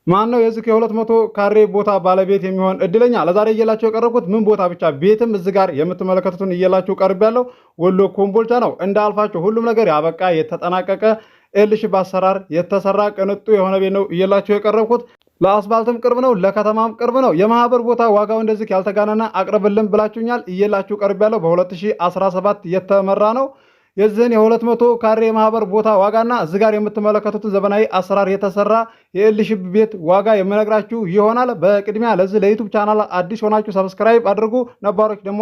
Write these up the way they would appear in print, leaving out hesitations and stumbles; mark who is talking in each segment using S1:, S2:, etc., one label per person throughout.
S1: ማን ነው የዚህ የ200 ካሬ ቦታ ባለቤት የሚሆን እድለኛ? ለዛሬ እየላችሁ የቀረብኩት ምን ቦታ ብቻ ቤትም እዚህ ጋር የምትመለከቱትን እየላችሁ ቀርቤያለሁ። ወሎ ኮምቦልቻ ነው። እንዳልፋችሁ ሁሉም ነገር ያበቃ የተጠናቀቀ ኤልሺፕ አሰራር የተሰራ ቅንጡ የሆነ ቤት ነው እየላችሁ የቀረብኩት። ለአስፋልትም ቅርብ ነው፣ ለከተማም ቅርብ ነው። የማህበር ቦታ ዋጋው እንደዚህ ያልተጋነነ አቅርብልን ብላችሁኛል። እየላችሁ ቀርቤያለሁ። በ2017 የተመራ ነው። የዚህን የ200 ካሬ ማህበር ቦታ ዋጋና እዚህ ጋር የምትመለከቱትን ዘመናዊ አሰራር የተሰራ የኤልሺፕ ቤት ዋጋ የምነግራችሁ ይሆናል። በቅድሚያ ለዚህ ለዩቲዩብ ቻናል አዲስ ሆናችሁ ሰብስክራይብ አድርጉ፣ ነባሮች ደግሞ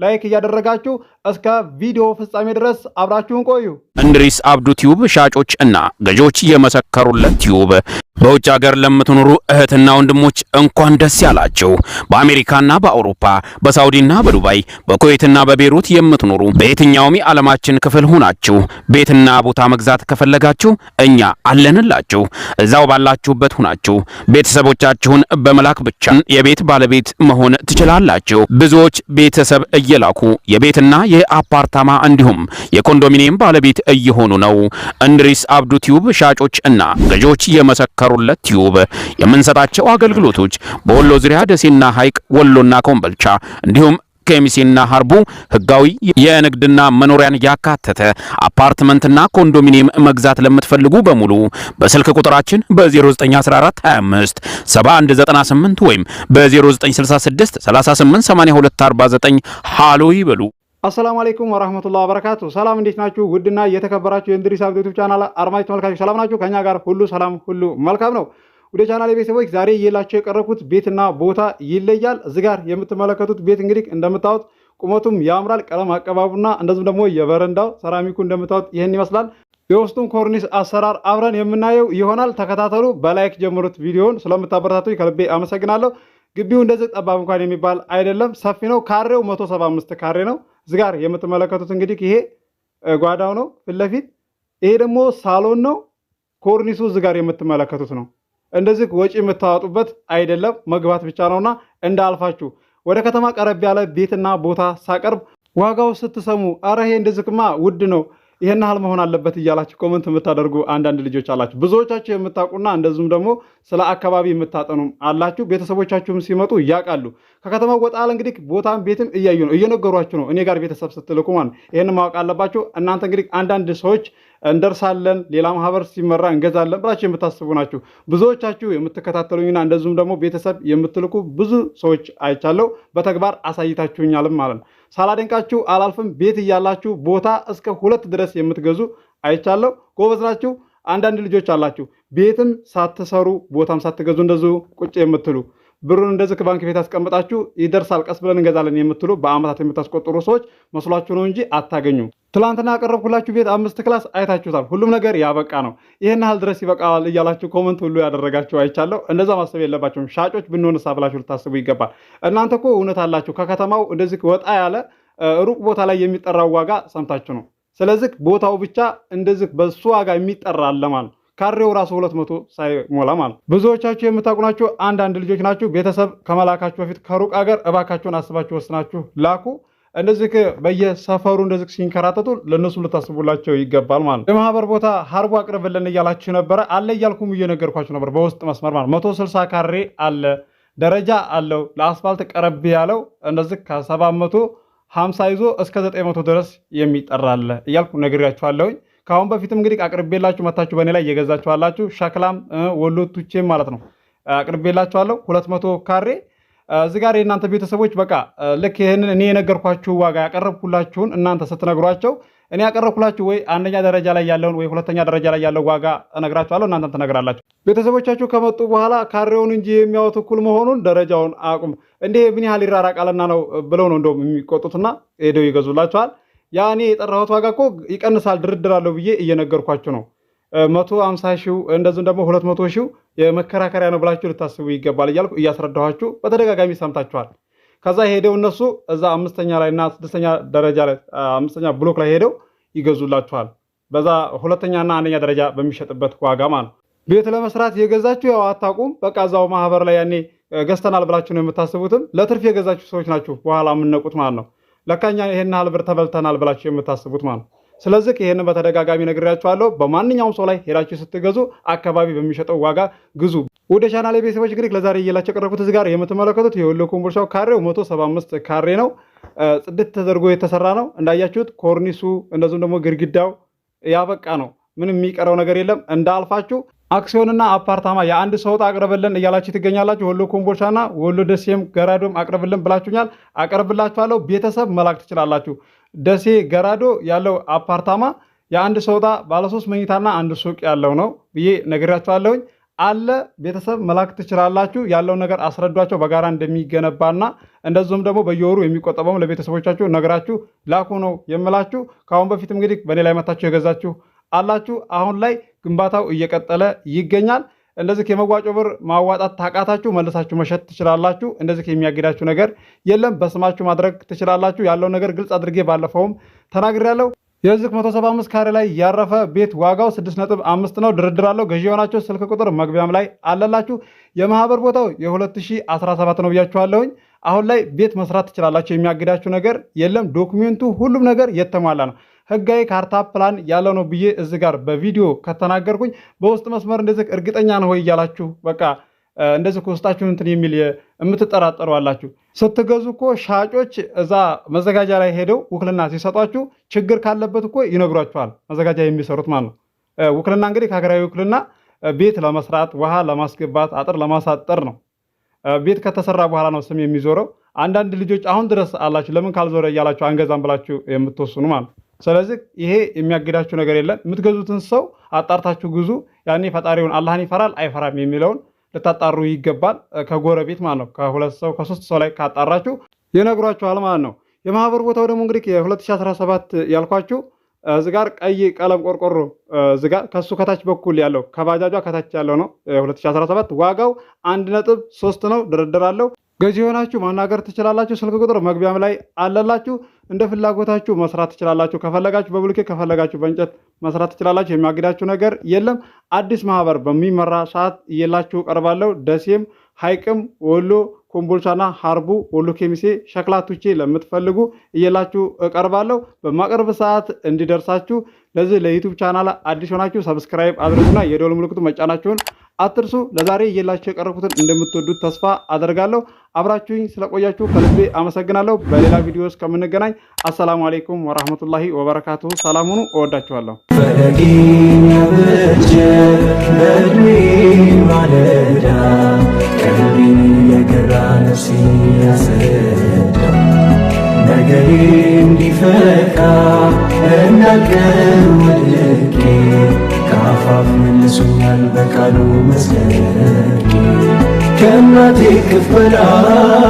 S1: ላይክ እያደረጋችሁ እስከ ቪዲዮ ፍጻሜ ድረስ አብራችሁን ቆዩ።
S2: እንድሪስ አብዱ ቲዩብ ሻጮች እና ገዢዎች የመሰከሩለት ቲዩብ። በውጭ ሀገር ለምትኖሩ እህትና ወንድሞች እንኳን ደስ ያላችሁ። በአሜሪካና በአውሮፓ በሳውዲና በዱባይ በኩዌትና በቤሩት የምትኖሩ በየትኛውም የዓለማችን ክፍል ሆናችሁ ቤትና ቦታ መግዛት ከፈለጋችሁ እኛ አለንላችሁ። እዛው ባላችሁበት ሆናችሁ ቤተሰቦቻችሁን በመላክ ብቻ የቤት ባለቤት መሆን ትችላላችሁ። ብዙዎች ቤተሰብ እየላኩ የቤትና የአፓርታማ እንዲሁም የኮንዶሚኒየም ባለቤት እየሆኑ ነው። እንድሪስ አብዱ ቲዩብ ሻጮች እና ገዢዎች የመሰከሩለት ቲዩብ የምንሰጣቸው አገልግሎቶች በወሎ ዙሪያ ደሴና ሐይቅ፣ ወሎና ኮምቦልቻ እንዲሁም ከሚሴና ሀርቡ ህጋዊ የንግድና መኖሪያን ያካተተ አፓርትመንትና ኮንዶሚኒየም መግዛት ለምትፈልጉ በሙሉ በስልክ ቁጥራችን በ091425 7198 ወይም በ0966 388249 ሃሎ ይበሉ።
S1: አሰላሙ አለይኩም ወራህመቱላሂ ወበረካቱ። ሰላም እንዴት ናችሁ? ውድና የተከበራችሁ የእንድሪስ አብዱ ዩቲዩብ ቻናል አድማጭ ተመልካቾች ሰላም ናችሁ? ከኛ ጋር ሁሉ ሰላም ሁሉ መልካም ነው። ወደ ቻናሌ ቤተሰቦች ዛሬ እየላችሁ የቀረብኩት ቤትና ቦታ ይለያል። እዚህ ጋር የምትመለከቱት ቤት እንግዲህ እንደምታዩት ቁመቱም ያምራል። ቀለም አቀባቡና እንደዚሁም ደግሞ የበረንዳው ሰራሚኩ እንደምታዩት ይሄን ይመስላል። የውስጡን ኮርኒስ አሰራር አብረን የምናየው ይሆናል። ተከታተሉ። በላይክ ጀምሩት። ቪዲዮውን ስለምታበረታቱኝ ከልቤ አመሰግናለሁ። ግቢው እንደዚህ ጠባብ እንኳን የሚባል አይደለም፣ ሰፊ ነው። ካሬው 175 ካሬ ነው። እዚህ ጋር የምትመለከቱት እንግዲህ ይሄ ጓዳው ነው ፊት ለፊት። ይሄ ደግሞ ሳሎን ነው። ኮርኒሱ እዚህ ጋር የምትመለከቱት ነው። እንደዚህ ወጪ የምታወጡበት አይደለም፣ መግባት ብቻ ነውና እንዳልፋችሁ። ወደ ከተማ ቀረብ ያለ ቤትና ቦታ ሳቀርብ ዋጋው ስትሰሙ አረ ይሄ እንደዚህማ ውድ ነው ይሄን ያህል መሆን አለበት እያላችሁ ኮሜንት የምታደርጉ አንዳንድ ልጆች አላችሁ። ብዙዎቻችሁ የምታውቁና እንደዚሁም ደግሞ ስለ አካባቢ የምታጠኑም አላችሁ። ቤተሰቦቻችሁም ሲመጡ ያውቃሉ። ከከተማው ወጣ ያለ እንግዲህ ቦታም ቤትም እያዩ ነው፣ እየነገሯችሁ ነው። እኔ ጋር ቤተሰብ ስትልኩ ማለት ይሄን ማወቅ አለባችሁ። እናንተ እንግዲህ አንዳንድ ሰዎች እንደርሳለን ሌላ ማህበር ሲመራ እንገዛለን ብላችሁ የምታስቡ ናችሁ። ብዙዎቻችሁ የምትከታተሉኝና እንደዚሁም ደግሞ ቤተሰብ የምትልኩ ብዙ ሰዎች አይቻለሁ። በተግባር አሳይታችሁኛልም ማለት ነው። ሳላደንቃችሁ አላልፍም። ቤት እያላችሁ ቦታ እስከ 2 ድረስ የምትገዙ አይቻለሁ። ጎበዝ ናችሁ። አንዳንድ ልጆች አላችሁ ቤትም ሳትሰሩ ቦታም ሳትገዙ እንደዚሁ ቁጭ የምትሉ ብሩን እንደዚህ ከባንክ ቤት አስቀምጣችሁ ይደርሳል ቀስ ብለን እንገዛለን የምትሉ በአመታት የምታስቆጥሩ ሰዎች መስሏችሁ ነው እንጂ አታገኙም። ትላንትና ያቀረብኩላችሁ ቤት 5 ክላስ አይታችሁታል። ሁሉም ነገር ያበቃ ነው። ይሄን ያህል ድረስ ይበቃዋል እያላችሁ ኮመንት ሁሉ ያደረጋችሁ አይቻለሁ። እንደዛ ማሰብ የለባችሁም። ሻጮች ብንሆንሳ ብላችሁ ልታስቡ ይገባል። እናንተ እኮ እውነት አላችሁ። ከከተማው እንደዚህ ወጣ ያለ ሩቅ ቦታ ላይ የሚጠራው ዋጋ ሰምታችሁ ነው። ስለዚህ ቦታው ብቻ እንደዚህ በሱ ዋጋ የሚጠራ አለ ማለት ነው። ካሬው ራሱ 200 ሳይሞላ ማለት። ብዙዎቻችሁ የምታውቁ ናችሁ። አንዳንድ ልጆች ናችሁ። ቤተሰብ ከመላካችሁ በፊት ከሩቅ ሀገር እባካችሁን አስባችሁ ወስናችሁ ላኩ። እንደዚህ በየሰፈሩ እንደዚህ ሲንከራተቱ ለነሱ ልታስቡላቸው ይገባል ማለት። የማህበር ቦታ ሀርቡ አቅርብልን እያላችሁ ነበረ። አለ እያልኩም እየነገርኳችሁ ነበር በውስጥ መስመር ማለት። 160 ካሬ አለ፣ ደረጃ አለው። ለአስፋልት ቀረብ ያለው እንደዚህ ከ750 ይዞ እስከ 900 ድረስ የሚጠራ አለ እያልኩ ነግሬያችኋለሁኝ። ከአሁን በፊትም እንግዲህ አቅርቤላችሁ መታችሁ በእኔ ላይ እየገዛችኋላችሁ። ሸክላም ወሎ ቱቼም ማለት ነው አቅርቤላችኋለሁ። 200 ካሬ እዚህ ጋር የእናንተ ቤተሰቦች በቃ ልክ ይህንን እኔ የነገርኳችሁ ዋጋ ያቀረብኩላችሁን እናንተ ስትነግሯቸው እኔ ያቀረብኩላችሁ ወይ አንደኛ ደረጃ ላይ ያለውን ወይ ሁለተኛ ደረጃ ላይ ያለው ዋጋ እነግራችኋለሁ። እናንተም ትነግራላችሁ። ቤተሰቦቻችሁ ከመጡ በኋላ ካሬውን እንጂ የሚያወት እኩል መሆኑን ደረጃውን አቁም እንዴ ምን ያህል ይራራቃልና ነው ብለው ነው እንደውም የሚቆጡትና ሄደው ይገዙላችኋል። ያ እኔ የጠራሁት ዋጋ እኮ ይቀንሳል ድርድር አለው ብዬ እየነገርኳችሁ ነው። 150 ሺው እንደዚህም ደግሞ 200 ሺው የመከራከሪያ ነው ብላችሁ ልታስቡ ይገባል እያልኩ እያስረዳኋችሁ በተደጋጋሚ ሰምታችኋል። ከዛ ሄደው እነሱ እዛ 5ኛ ላይ እና 6ኛ ደረጃ ላይ 5ኛ ብሎክ ላይ ሄደው ይገዙላችኋል። በዛ 2ኛና 1ኛ ደረጃ በሚሸጥበት ዋጋ ማለት ነው። ቤት ለመስራት የገዛችሁ ያው አታውቁም። በቃ እዛው ማህበር ላይ ያኔ ገዝተናል ብላችሁ ነው የምታስቡትም። ለትርፍ የገዛችሁ ሰዎች ናችሁ በኋላ የምነቁት ማለት ነው። ለካኛ ይሄን ያህል ብር ተበልተናል ብላችሁ የምታስቡት ማለት ነው። ስለዚህ ይሄንን በተደጋጋሚ ነግሬያችኋለሁ። በማንኛውም ሰው ላይ ሄዳችሁ ስትገዙ አካባቢ በሚሸጠው ዋጋ ግዙ። ወደ ቻናሌ ቤተሰቦች እንግዲህ ለዛሬ እየላቸው የቀረብኩት እዚህ ጋር የምትመለከቱት የወሎ ኮምቦልቻው ካሬው 175 ካሬ ነው። ጽድት ተደርጎ የተሰራ ነው። እንዳያችሁት ኮርኒሱ እንደዚሁም ደግሞ ግድግዳው ያበቃ ነው። ምንም የሚቀረው ነገር የለም። እንዳልፋችሁ አክሲዮንና አፓርታማ የአንድ ሰው አቅርብልን እያላችሁ ትገኛላችሁ። ወሎ ኮምቦልቻና ወሎ ደሴም ገራዶም አቅርብልን ብላችሁኛል። አቀርብላችኋለሁ። ቤተሰብ መላክ ትችላላችሁ። ደሴ ገራዶ ያለው አፓርታማ የአንድ ሰው ባለ 3 መኝታና አንድ ሱቅ ያለው ነው ብዬ ነግራችኋለሁኝ። አለ ቤተሰብ መላክ ትችላላችሁ። ያለው ነገር አስረዷቸው በጋራ እንደሚገነባና እንደዚሁም ደግሞ በየወሩ የሚቆጠበው ለቤተሰቦቻችሁ ነገራችሁ ላኩ ነው የምላችሁ። ከአሁን በፊትም እንግዲህ በኔ ላይ መታችሁ የገዛችሁ አላችሁ። አሁን ላይ ግንባታው እየቀጠለ ይገኛል። እንደዚህ የመዋጮ ብር ማዋጣት ታቃታችሁ መልሳችሁ መሸጥ ትችላላችሁ። እንደዚህ የሚያግዳችሁ ነገር የለም። በስማችሁ ማድረግ ትችላላችሁ። ያለው ነገር ግልጽ አድርጌ ባለፈውም ተናግሬያለሁ። የዚህ 175 ካሬ ላይ ያረፈ ቤት ዋጋው 6.5 ነው። ድርድር አለው። ገዢ የሆናችሁ ስልክ ቁጥር መግቢያም ላይ አለላችሁ። የማህበር ቦታው የ2017 ነው ብያችኋለሁኝ። አሁን ላይ ቤት መስራት ትችላላችሁ። የሚያግዳችሁ ነገር የለም። ዶክሜንቱ ሁሉም ነገር የተሟላ ነው። ህጋዊ ካርታ ፕላን ያለ ነው ብዬ እዚህ ጋር በቪዲዮ ከተናገርኩኝ በውስጥ መስመር እንደዚህ እርግጠኛ ነው ወይ እያላችሁ በቃ እንደዚህ ውስጣችሁን እንትን የሚል የምትጠራጠሩ አላችሁ። ስትገዙ እኮ ሻጮች እዛ መዘጋጃ ላይ ሄደው ውክልና ሲሰጧችሁ ችግር ካለበት እኮ ይነግሯችኋል። መዘጋጃ የሚሰሩት ማለት ነው። ውክልና እንግዲህ ከሀገራዊ ውክልና ቤት ለመስራት ውሃ ለማስገባት አጥር ለማሳጠር ነው። ቤት ከተሰራ በኋላ ነው ስም የሚዞረው። አንዳንድ ልጆች አሁን ድረስ አላችሁ ለምን ካልዞረ እያላችሁ አንገዛም ብላችሁ የምትወስኑ ማለት ነው። ስለዚህ ይሄ የሚያግዳችሁ ነገር የለም። የምትገዙትን ሰው አጣርታችሁ ግዙ። ያኔ ፈጣሪውን አላህን ይፈራል አይፈራም የሚለውን ልታጣሩ ይገባል። ከጎረቤት ማለት ነው። ከ2 ሰው ከ3 ሰው ላይ ካጣራችሁ ይነግሯችኋል ማለት ነው። የማህበር ቦታው ደግሞ እንግዲህ የ2017 ያልኳችሁ እዚህ ጋር ቀይ ቀለም ቆርቆሮ እዚህ ጋር ከሱ ከታች በኩል ያለው ከባጃጇ ከታች ያለው ነው። 2017 ዋጋው 1.3 ነው። ድርድር አለው። ገዢ የሆናችሁ ማናገር ትችላላችሁ። ስልክ ቁጥር መግቢያም ላይ አለላችሁ። እንደ ፍላጎታችሁ መስራት ትችላላችሁ። ከፈለጋችሁ በብሎኬት ከፈለጋችሁ በእንጨት መስራት ትችላላችሁ። የሚያግዳችሁ ነገር የለም። አዲስ ማህበር በሚመራ ሰዓት እየላችሁ ቀርባለሁ። ደሴም፣ ሐይቅም፣ ወሎ ኮምቦልቻና ሀርቡ፣ ወሎ ኬሚሴ፣ ሸክላ ቱቼ ለምትፈልጉ እየላችሁ እቀርባለሁ። በማቀርብ ሰዓት እንዲደርሳችሁ ለዚህ ለዩቲዩብ ቻናል አዲስ ሆናችሁ ሰብስክራይብ አድርጉና የደወል ምልክቱ መጫናችሁን አትርሱ። ለዛሬ እየላችሁ የቀረብኩትን እንደምትወዱት ተስፋ አደርጋለሁ። አብራችሁኝ ስለቆያችሁ ከልቤ አመሰግናለሁ። በሌላ ቪዲዮ እስከምንገናኝ አሰላሙ አለይኩም ወራህመቱላሂ ወበረካቱሁ። ሰላም ሁኑ። እወዳችኋለሁ።
S3: ፈለጊን ያበጀ በእድሜ ማለዳ ቀልቤን የገራ ነፍሴ ያሰዳ ነገሬ እንዲፈካ እንዳልቀር ወድቄ ከአፋፍ መልሶኛል በቃሉ መዝለቄ ከእናቴ ክፍ በላይ